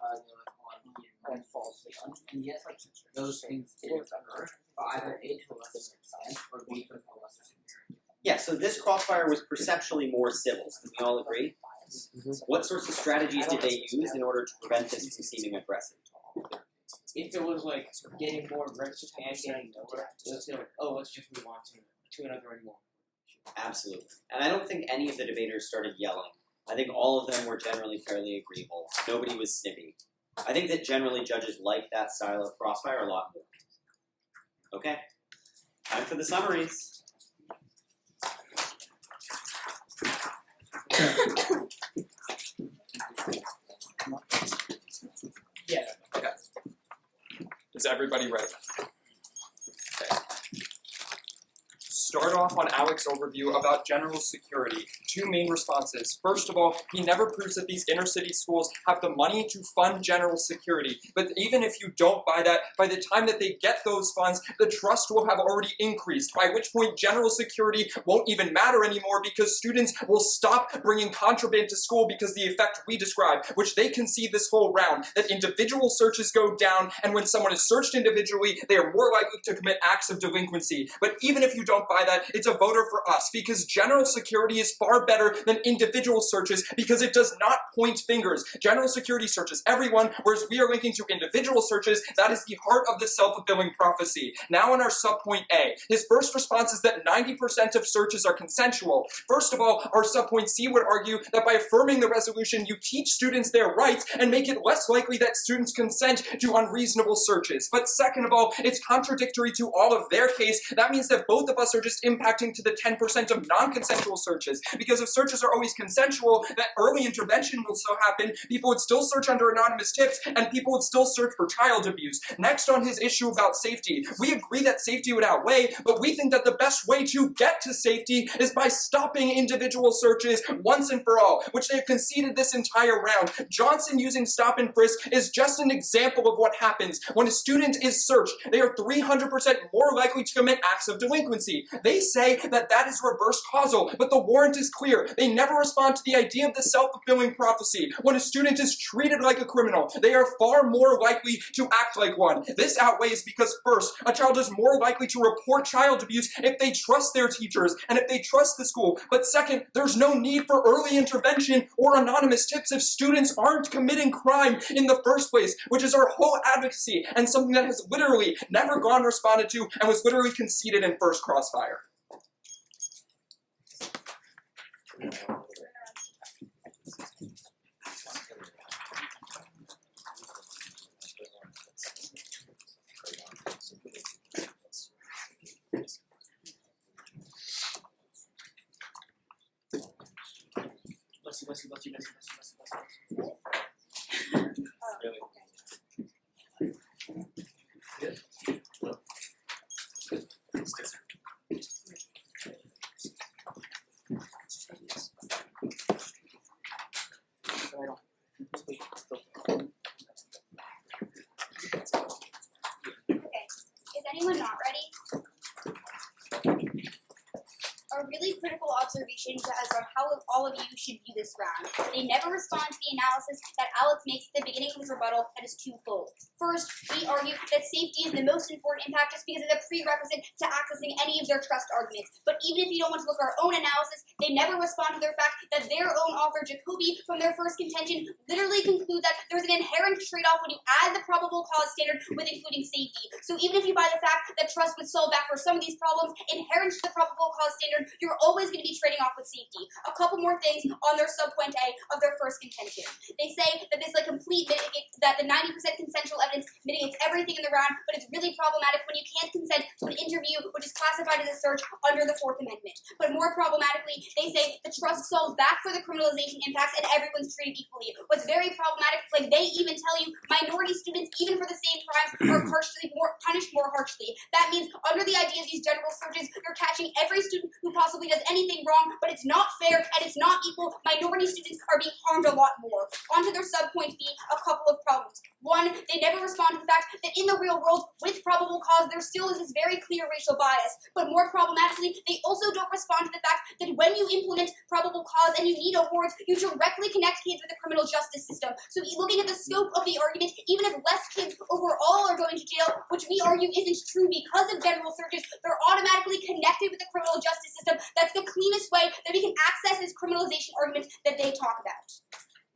S8: like false and yes like those things did occur, but either A to a lesser extent or B to a lesser extent.
S3: Yeah, so this crossfire was perceptually more civil. Can we all agree? What sorts of strategies did they use in order to prevent this from seeming aggressive?
S4: If it was like getting more aggressive and getting nowhere, let's say like, oh, let's just move on to another anymore.
S3: Absolutely. And I don't think any of the debaters started yelling. I think all of them were generally fairly agreeable. Nobody was snippy. I think that generally judges like that style of crossfire a lot more. Okay. Time for the summaries.
S1: Yeah. Okay. Is everybody ready? Okay. Start off on Alekh's overview about general security. Two main responses. First of all, he never proves that these inner city schools have the money to fund general security. But even if you don't buy that, by the time that they get those funds, the trust will have already increased, by which point general security won't even matter anymore because students will stop bringing contraband to school because the effect we described, which they can see this whole round, that individual searches go down, and when someone is searched individually, they are more likely to commit acts of delinquency. But even if you don't buy that, it's a voter for us because general security is far better than individual searches because it does not point fingers. General security searches everyone, whereas we are linking to individual searches. That is the heart of the self-fulfilling prophecy. Now in our subpoint A, his first response is that 90% of searches are consensual. First of all, our subpoint C would argue that by affirming the resolution, you teach students their rights and make it less likely that students consent to unreasonable searches. But second of all, it's contradictory to all of their case. That means that both of us are just impacting to the 10% of non-consensual searches. Because if searches are always consensual, that early intervention will still happen, people would still search under anonymous tips, and people would still search for child abuse. Next on his issue about safety, we agree that safety would outweigh, but we think that the best way to get to safety is by stopping individual searches once and for all, which they've conceded this entire round. Johnson using stop and frisk is just an example of what happens. When a student is searched, they are 300% more likely to commit acts of delinquency. They say that that is reverse causal, but the warrant is clear. They never respond to the idea of the self-fulfilling prophecy. When a student is treated like a criminal, they are far more likely to act like one. This outweighs because first, a child is more likely to report child abuse if they trust their teachers and if they trust the school. But second, there's no need for early intervention or anonymous tips if students aren't committing crime in the first place, which is our whole advocacy and something that has literally never gone responded to and was literally conceded in first Crossfire.
S9: Let's see.
S2: critical observations as on how all of you should view this round. They never respond to the analysis that Alekh makes at the beginning of his rebuttal that is twofold. First, we argue that safety is the most important impact just because it's a prerequisite to accessing any of their trust arguments. But even if you don't want to look at our own analysis, they never respond to the fact that their own author, Jacoby, from their first contention, literally concludes that there's an inherent trade-off when you add the probable cause standard with including safety. So even if you buy the fact that trust would solve back for some of these problems, inherent to the probable cause standard, you're always going to be trading off with safety. A couple more things on their subpoint A of their first contention. They say that this that the 90% consensual evidence mitigates everything in the round, but it's really problematic when you can't consent to an interview which is classified as a search under the Fourth Amendment. But more problematically, they say the trust solves back for the criminalization impacts and everyone's treated equally. What's very problematic, like they even tell you, minority students, even for the same crimes, are punished more harshly. That means under the idea of these general searches, you're catching every student who possibly does anything wrong, but it's not fair and it's not equal. Minority students are being harmed a lot more. Onto their subpoint B, a couple of problems. One, they never respond to the fact that in the real world, with probable cause, there still is this very clear racial bias. But more problematically, they also don't respond to the fact that when you implement probable cause and you need awards, you directly connect kids with the criminal justice system. So looking at the scope of the argument, even if less kids overall are going to jail, which we argue isn't true because of general searches, they're automatically connected with the criminal justice system. That's the cleanest way that we can access this criminalization argument that they talk about.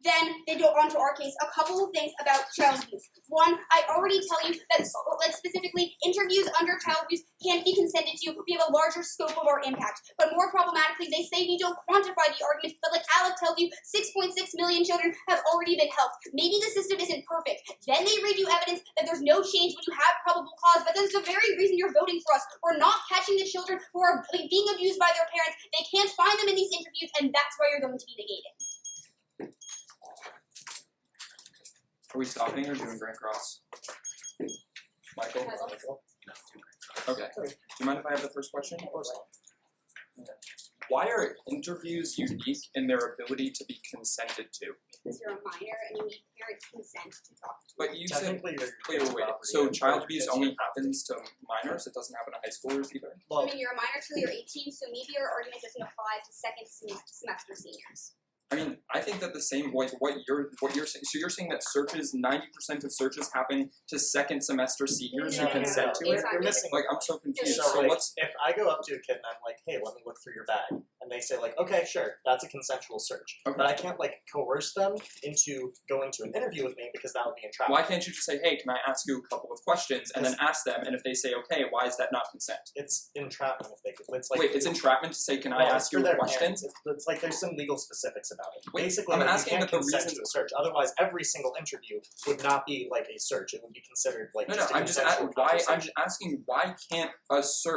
S2: Then they go on to our case, a couple of things about child abuse. One, I already tell you that, like specifically, interviews under child abuse can't be consented to. We have a larger scope of our impact. But more problematically, they say we don't quantify the argument, but like Alekh tells you, 6.6 million children have already been helped. Maybe the system isn't perfect. Then they read you evidence that there's no change when you have probable cause, but that's the very reason you're voting for us. We're not catching the children who are being abused by their parents. They can't find them in these interviews, and that's why you're going to be negated.
S1: Are we stopping or doing Grand Cross? Michael? Okay. Do you mind if I have the first question? Of course. Why are interviews unique in their ability to be consented to?
S2: Because you're a minor and you need parent consent to talk to you.
S1: But you said,
S10: Technically,
S1: wait, so child abuse only happens to minors? It doesn't happen to high schoolers either?
S2: I mean, you're a minor till you're 18, so maybe your argument doesn't apply to second semester seniors.
S1: I mean, I think that the same, like, what you're saying, so you're saying that searches, 90% of searches happen to second semester seniors who consent to it?
S2: It's
S10: You're missing.
S1: Like, I'm so confused.
S10: So,
S1: So
S10: like,
S1: what's,
S10: if I go up to a kid and I'm like, hey, let me look through your bag, and they say like, okay, sure, that's a consensual search.
S1: Okay.
S10: But I can't like coerce them into going to an interview with me because that would be entrapment.
S1: why can't you just say, hey, can I ask you a couple of questions, and then ask them, and if they say okay, why is that not consent?
S10: It's entrapment if they could. It's like
S1: Wait, it's entrapment to say, can I
S10: well,
S1: ask
S10: it's for
S1: you a
S10: their
S1: question?
S10: parents. It's like there's some legal specifics about it.
S1: Wait,
S10: Basically,
S1: I'm
S10: like,
S1: asking
S10: you can't
S1: that the
S10: consent
S1: reason-
S10: to a search. Otherwise, every single interview would not be like a search. It would be considered like
S1: No,
S10: just a
S1: I'm just
S10: consensual
S1: why. I'm
S10: conversation.
S1: just asking why can't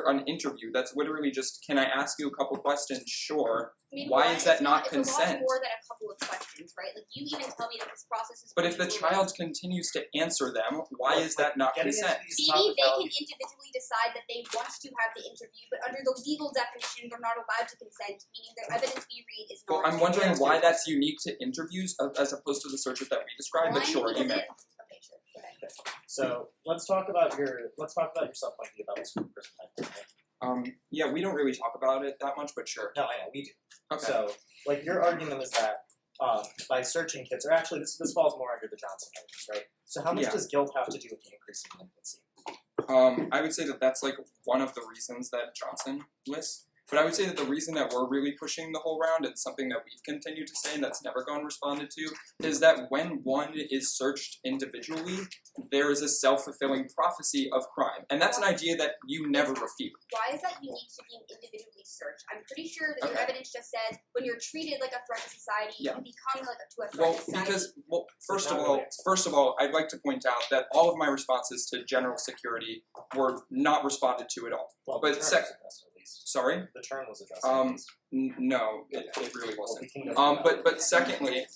S1: an interview that's literally just, can I ask you a couple questions? Sure.
S2: I mean,
S1: Why
S2: one,
S1: is that
S2: it's
S1: not
S2: It's
S1: consent?
S2: a lot more than a couple of questions, right? Like, you even tell me that this process is...
S1: But if the child continues to answer them, why is that not
S10: Getting into
S1: consent?
S10: these
S2: Maybe they can
S10: topicalities-
S2: individually decide that they want to have the interview, but under the legal definition, they're not allowed to consent, meaning the evidence we read is
S1: Well,
S2: not...
S1: I'm wondering why that's unique to interviews as opposed to the searches that we described. But sure,
S2: because
S1: amen.
S2: Okay, sure. Go ahead.
S10: So let's talk about your subpoint about the school perspective.
S1: Yeah, we don't really talk about it that much, but sure.
S10: No, I know we do.
S1: Okay.
S10: So, like, your argument is that by searching kids, or actually, this falls more under the Johnson arguments, right? So, how much
S1: Yeah.
S10: does guilt have to do with the increase in delinquency?
S1: I would say that that's like one of the reasons that Johnson lists. But I would say that the reason that we're really pushing the whole round, and something that we've continued to say and that's never gone responded to, is that when one is searched individually, there is a self-fulfilling prophecy of crime. And that's an idea that you never refute.
S2: Why is that unique to being individually searched? I'm pretty sure that your
S1: Okay.
S2: evidence just says when you're treated like a threat to society,
S1: Yeah.
S2: you become like to a threat
S1: Well,
S2: to society.
S1: because, first
S10: not
S1: of
S10: really.
S1: all, I'd like to point out that all of my responses to general security were not responded to at all.
S10: Well,
S1: But
S10: the term
S1: sec-
S10: was addressed at least.
S1: Sorry?
S10: The term was addressed
S1: Um,
S10: at least.
S1: No, it really
S10: Well,
S1: wasn't.
S10: we can go through that.
S1: But secondly,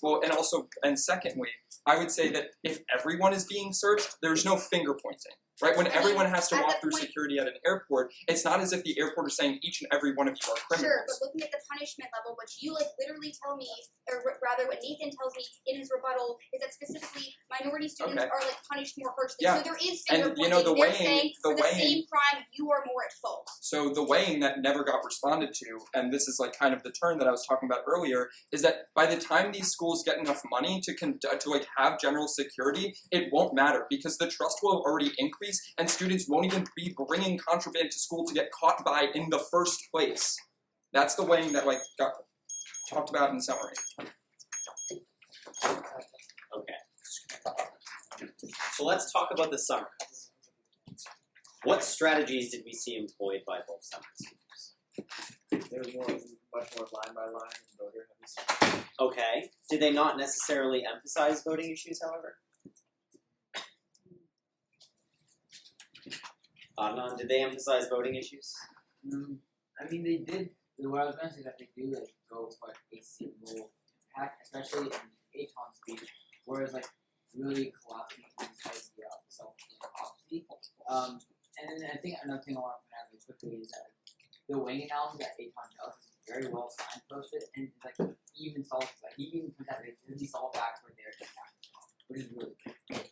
S1: secondly, I would say that if everyone is being searched, there's no finger pointing. right? When
S2: I mean,
S1: everyone has to
S2: at
S1: walk
S2: the
S1: through
S2: point-
S1: security at an airport, it's not as if the airport is saying each and every one of you are
S2: Sure,
S1: criminals.
S2: but looking at the punishment level, which you like literally tell me, or rather, what Nathan tells me in his rebuttal is that specifically minority students
S1: Okay.
S2: are like punished more harshly.
S1: Yeah.
S2: So there is
S1: And,
S2: finger
S1: you know,
S2: pointing.
S1: the
S2: They're
S1: weighing-
S2: saying
S1: the
S2: for the
S1: weighing-
S2: same crime, you are more at fault.
S1: So the weighing that never got responded to, and this is like kind of the turn that I was talking about earlier, is that by the time these schools get enough money to like have general security, it won't matter because the trust will have already increased, and students won't even be bringing contraband to school to get caught by in the first place. That's the weighing that like got talked about in summary.
S3: Okay. So let's talk about the summer. What strategies did we see employed by both summer schools?
S11: There was much more line by line and voter heavy.
S3: Okay. Did they not necessarily emphasize voting issues, however? Adnan, did they emphasize voting issues?
S8: I mean, they did. What I was gonna say is that they do like go for a single impact, especially in Eitan's speech, whereas like really collapsing inside the self-prophecy. And then I think another thing I want to point out really quickly is that the weighing analysis that Eitan does is very well signposted, and like he even solves like he even put that he solved facts were there to attack, which is really good.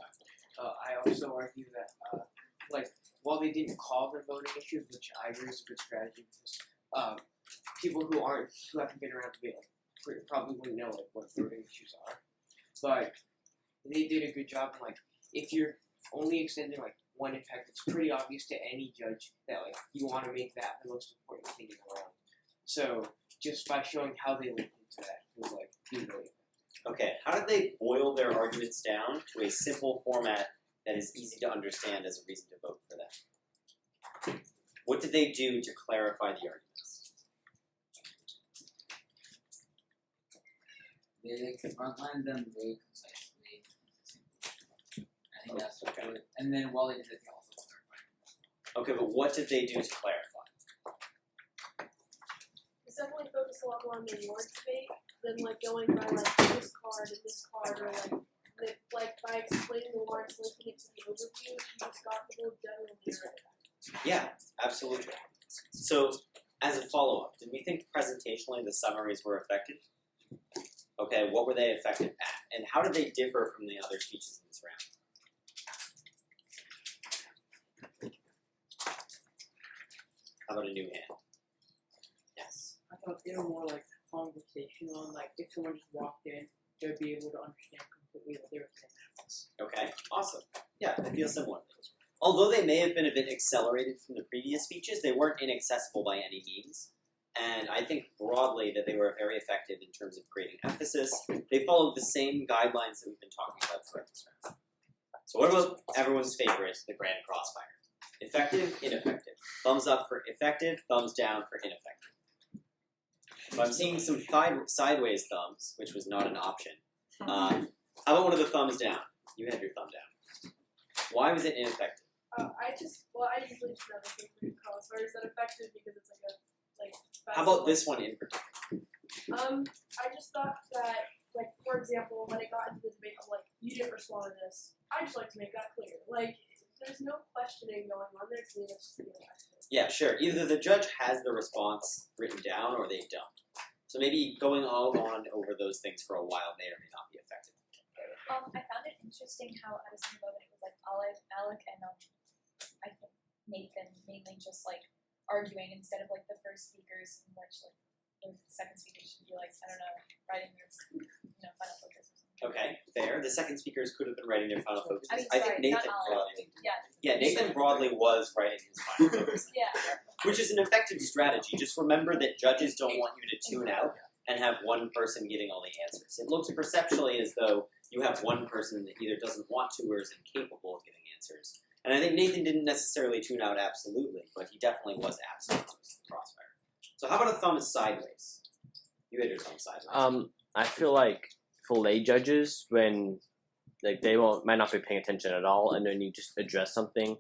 S11: I also argue that, while they didn't call them voting issues, which I agree is a good strategy, because people who haven't been around to be probably wouldn't know what voting issues are. But they did a good job. And if you're only extending one impact, it's pretty obvious to any judge that you want to make that the most important thing in the round. So just by showing how they looked into that, it was really effective.
S3: Okay, how did they boil their arguments down to a simple format that is easy to understand as a reason to vote for them? What did they do to clarify the arguments?
S8: They frontline them very concisely. I think that's
S3: Okay.
S8: good. And then while they did it, they also clarified.
S3: Okay, but what did they do to clarify?
S13: It's definitely focused a lot more on the award debate than going by this card and this card, or by explaining the warrants, linking it to the overview, you just got the whole general narrative.
S3: Yeah, absolutely. So, as a follow-up, did we think presentationally the summaries were effective? Okay, what were they effective at? And how did they differ from the other speeches in this round? How about a new hand? Yes.
S11: I thought they were more conversational, and if someone just walked in, they'd be able to understand completely what they were saying.
S3: Okay, awesome. Yeah, I feel similar. Although they may have been a bit accelerated from the previous speeches, they weren't inaccessible by any means. And I think broadly that they were very effective in terms of creating emphasis. They followed the same guidelines that we've been talking about throughout this round. So what about everyone's favorite, the Grand Crossfire? Effective, ineffective. Thumbs up for effective, thumbs down for ineffective. So I'm seeing some sideways thumbs, which was not an option. How about one of the thumbs down? You had your thumb down. Why was it ineffective?
S13: I usually just never think for Crossfire is that effective because it's fast.
S3: How about this one in particular?
S13: I just thought that, for example, when it got into the debate of you didn't respond to this, I just like to make that clear. There's no questioning going on there, so it's just ineffective.
S3: Yeah, sure. Either the judge has the response written down or they don't. So maybe going all on over those things for a while may or may not be effective.
S12: I found it interesting how at a single moment it was Alekh and I think Nathan mainly just arguing instead of the first speakers, in which the second speaker should be I don't know, writing their final focus or something.
S3: Okay, fair. The second speakers could have been writing their final focus.
S12: I mean,
S3: I
S12: sorry,
S3: think
S12: not
S3: Nathan
S12: Alekh.
S3: broadly.
S12: Yeah.
S3: Nathan broadly was writing his final focus.
S12: Yeah.
S3: Which is an effective strategy. Just remember that judges don't want you to tune out and have one person giving all the answers. It looks perceptually as though you have one person that either doesn't want to or is incapable of giving answers. And I think Nathan didn't necessarily tune out absolutely, but he definitely was absent from the Crossfire. So how about a thumb sideways? You had your thumb sideways.
S14: I feel for lay judges, when they might not be paying attention at all, and then you just address something,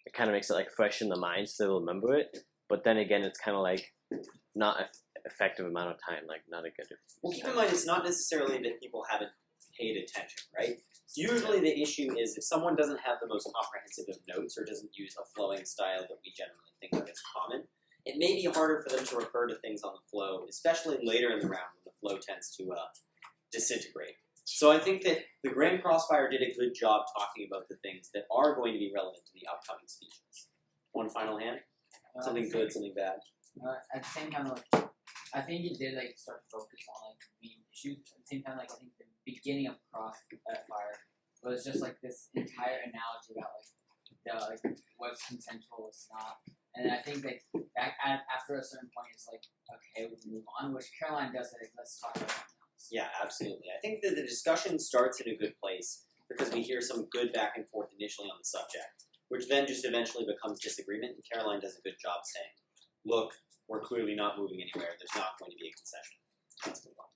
S14: it kind of makes it fresh in the mind, so they'll remember it. But then again, it's kind of not an effective amount of time, not a good.
S3: Well, keep in mind, it's not necessarily that people haven't paid attention, right? Usually the issue is if someone doesn't have the most comprehensive of notes or doesn't use a flowing style that we generally think of as common, it may be harder for them to refer to things on the flow, especially later in the round when the flow tends to disintegrate. So I think that the Grand Crossfire did a good job talking about the things that are going to be relevant to the upcoming speeches. One final hand? Something good, something bad?
S8: At the same time, like, I think it did like start to focus on like main issues. At the same time, like I think the beginning of Crossfire was just like this entire analogy about like what's consensual, what's not. And I think that after a certain point, it's like okay, we can move on. Which Caroline does say, like, let's talk about something else.
S3: Yeah, absolutely. I think that the discussion starts in a good place because we hear some good back and forth initially on the subject, which then just eventually becomes disagreement. And Caroline does a good job saying, look, we're clearly not moving anywhere. There's not going to be a concession. Let's move on.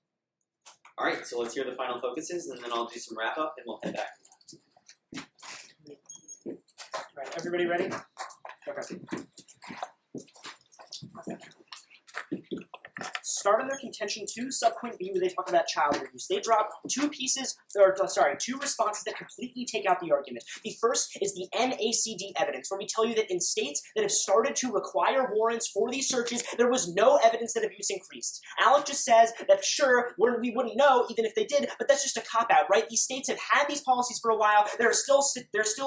S3: All right, so let's hear the final focuses, and then I'll do some wrap up, and we'll head back to that.
S9: Alright, everybody ready? Okay. Start on their contention 2, subpoint B, where they talk about child abuse. They drop two responses that completely take out the argument. The first is the NACD evidence, where we tell you that in states that have started to require warrants for these searches, there was no evidence that abuse increased. Alekh just says that sure, we wouldn't know even if they did, but that's just a cop-out, right? These states have had these policies for a while. There's still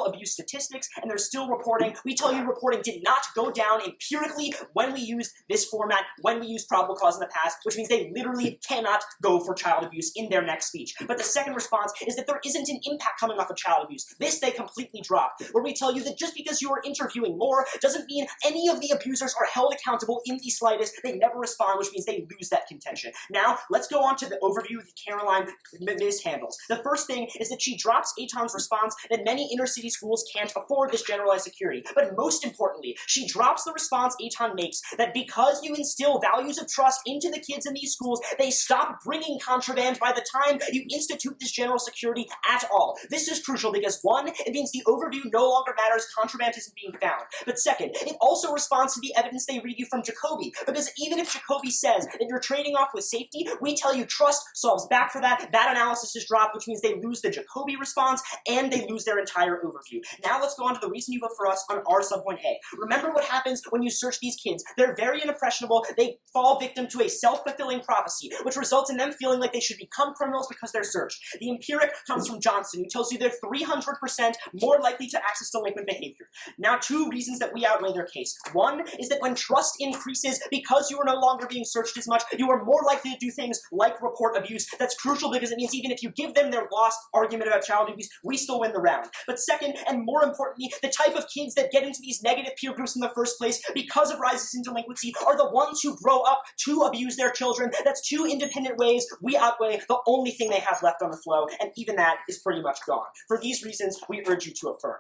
S9: abuse statistics, and they're still reporting. We tell you reporting did not go down empirically when we used this format, when we used probable cause in the past, which means they literally cannot go for child abuse in their next speech. But the second response is that there isn't an impact coming off of child abuse. This they completely drop, where we tell you that just because you are interviewing more doesn't mean any of the abusers are held accountable in the slightest. They never respond, which means they lose that contention. Now, let's go on to the overview that Caroline mishandles. The first thing is that she drops Eitan's response that many inner-city schools can't afford this generalized security. But most importantly, she drops the response Eitan makes that because you instill values of trust into the kids in these schools, they stop bringing contraband by the time you institute this general security at all. This is crucial because one, it means the overview no longer matters, contraband isn't being found. But second, it also responds to the evidence they read you from Jacoby, because even if Jacoby says that you're trading off with safety, we tell you trust solves back for that. That analysis is dropped, which means they lose the Jacoby response and they lose their entire overview. Now let's go on to the reason you vote for us on our subpoint A. Remember what happens when you search these kids. They're very unimpressionable. They fall victim to a self-fulfilling prophecy, which results in them feeling like they should become criminals because they're searched. The empiric comes from Johnson, who tells you they're 300% more likely to access delinquent behavior. Now, two reasons that we outweigh their case. One is that when trust increases because you are no longer being searched as much, you are more likely to do things like report abuse. That's crucial because it means even if you give them their lost argument about child abuse, we still win the round. But second, and more importantly, the type of kids that get into these negative peer groups in the first place because of rises in delinquency are the ones who grow up to abuse their children. That's two independent ways we outweigh the only thing they have left on the flow, and even that is pretty much gone. For these reasons, we urge you to affirm.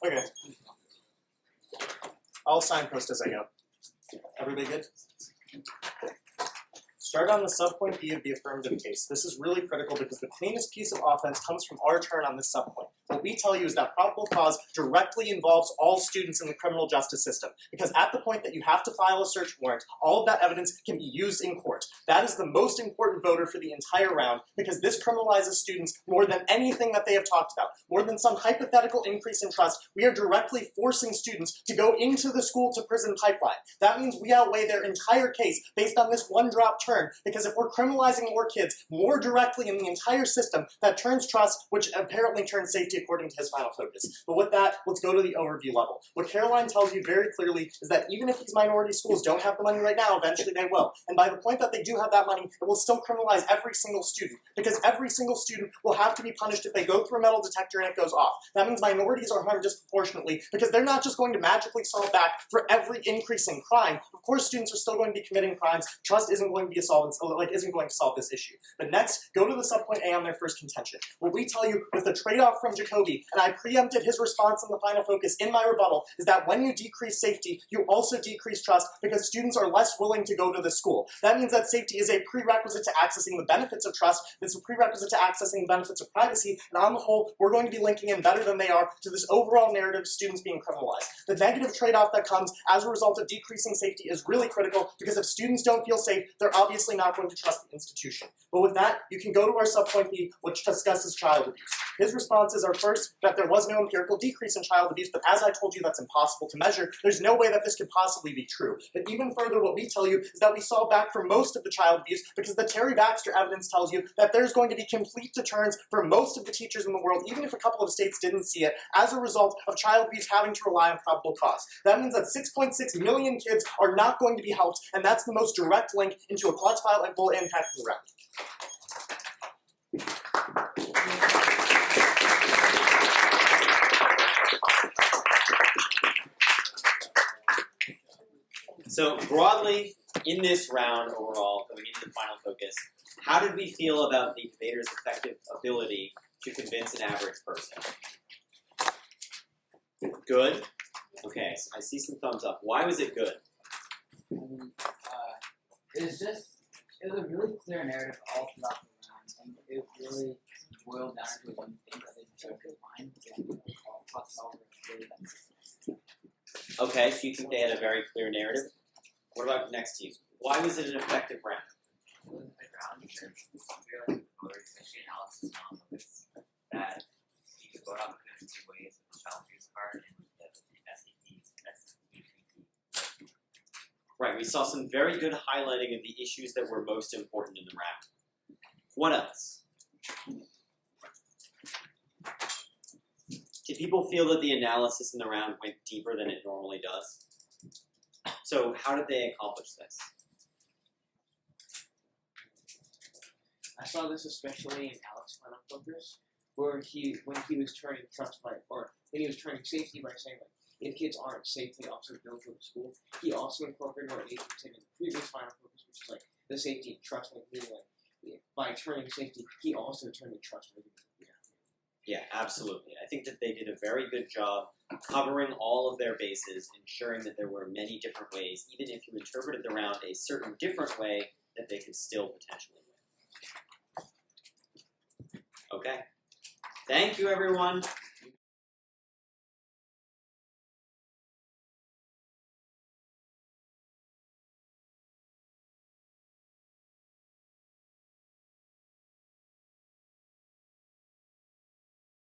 S10: Okay. I'll signpost as I go. Everybody good? Start on the subpoint B of the affirmative case. This is really critical because the cleanest piece of offense comes from our turn on this subpoint. What we tell you is that probable cause directly involves all students in the criminal justice system, because at the point that you have to file a search warrant, all of that evidence can be used in court. That is the most important voter for the entire round, because this criminalizes students more than anything that they have talked about. More than some hypothetical increase in trust, we are directly forcing students to go into the school-to-prison pipeline. That means we outweigh their entire case based on this one-drop turn, because if we're criminalizing more kids more directly in the entire system, that turns trust, which apparently turns safety according to his final focus. But with that, let's go to the overview level. What Caroline tells you very clearly is that even if these minority schools don't have the money right now, eventually they will. And by the point that they do have that money, it will still criminalize every single student, because every single student will have to be punished if they go through a metal detector and it goes off. That means minorities are harmed disproportionately, because they're not just going to magically solve back for every increase in crime. Of course, students are still going to be committing crimes. Trust isn't going to be isn't going to solve this issue. But next, go to the subpoint A on their first contention. What we tell you with the trade-off from Jacoby, and I preempted his response in the final focus in my rebuttal, is that when you decrease safety, you also decrease trust, because students are less willing to go to the school. That means that safety is a prerequisite to accessing the benefits of trust, it's a prerequisite to accessing the benefits of privacy, and on the whole, we're going to be linking in better than they are to this overall narrative of students being criminalized. The negative trade-off that comes as a result of decreasing safety is really critical, because if students don't feel safe, they're obviously not going to trust the institution. But with that, you can go to our subpoint B, which discusses child abuse. His responses are first, that there was no empirical decrease in child abuse, but as I told you, that's impossible to measure. There's no way that this could possibly be true. But even further, what we tell you is that we saw back for most of the child abuse, because the Terry Baxter evidence tells you that there's going to be complete deterrence for most of the teachers in the world, even if a couple of states didn't see it, as a result of child abuse having to rely on probable cause. That means that 6.6 million kids are not going to be helped, and that's the most direct link into a quantifiable and full impact of the round.
S3: So broadly, in this round overall, going into the final focus, how did we feel about the debater's effective ability to convince an average person? Good? Okay, so I see some thumbs up. Why was it good?
S8: It was a really clear narrative all throughout the round, and it really boiled down to one thing that they took in mind,
S3: Okay, so you think they had a very clear narrative? What about next to you? Why was it an effective round?
S8: That you could go out in two ways with the child abuse part and the SATs.
S3: Right, we saw some very good highlighting of the issues that were most important in the round. What else? Did people feel that the analysis in the round went deeper than it normally does? So how did they accomplish this?
S4: I saw this especially in Alex's final focus, where when he was turning trust by, or when he was turning safety by saying like, if kids aren't safe, they also don't go to school. He also incorporated what Eitan said in the previous final focus, which is like the safety and trust, like meaning like by turning safety, he also turned trust.
S3: Yeah, absolutely. I think that they did a very good job covering all of their bases, ensuring that there were many different ways, even if you interpreted the round a certain different way, that they could still potentially win. Okay. Thank you, everyone.